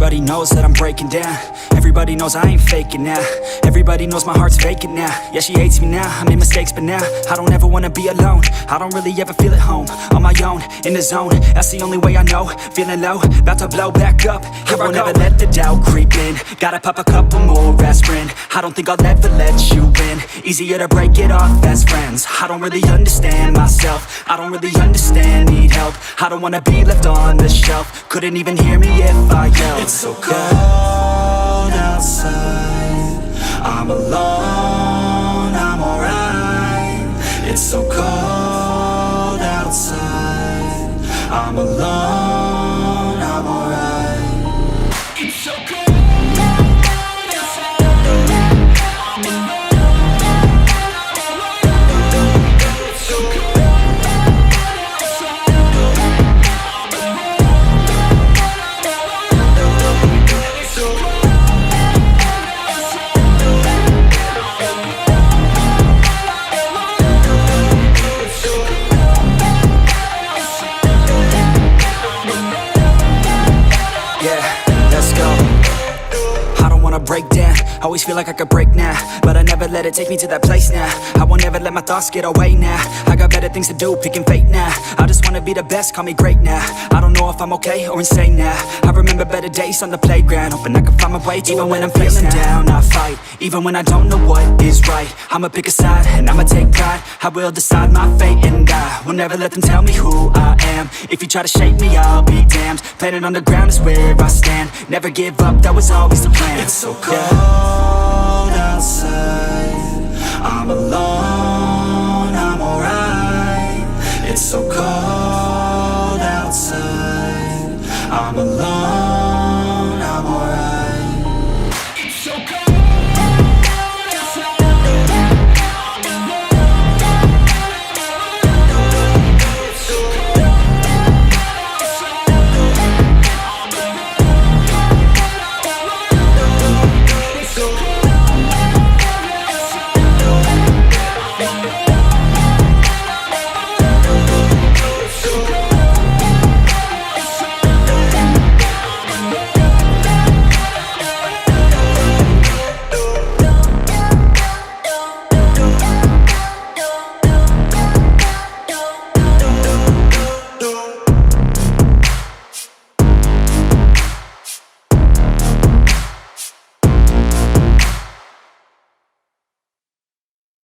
Everybody knows that I'm breaking down. Everybody knows I ain't faking now. Everybody knows my heart's vacant now. Yeah, she hates me now, I made mistakes but now I don't ever wanna be alone. I don't really ever feel at home. On my own, in the zone, that's the only way I know. Feeling low, about to blow back up. I won't ever let the doubt creep in. Gotta pop a couple more aspirin. I don't think I'll ever let you in. Easier to break it off as friends. I don't really understand myself. I don't really understand, need help. I don't wanna be left on the shelf. Couldn't even hear me if I yelled. It's so cold outside, I'm alone, I'm alright. It's so cold outside, I'm alone, I'm alright. It's so cold. Break down, always feel like I could break now, but I never let it take me to that place now. I won't ever let my thoughts get away now. I got better things to do, picking fate now. I just wanna be the best, call me great now. I don't know if I'm okay or insane now. I remember better days on the playground, hoping I can find my way. Even when I'm feeling down, I fight. Even when I don't know what is right, I'ma pick a side and I'ma take pride. I will decide my fate and I will never let them tell me who I am. If you try to shape me, I'll be damned. Planet on the ground is where I stand. Never give up, that was always the plan. It's so cold outside, I'm alone, I'm alright. It's so cold outside, I'm alone.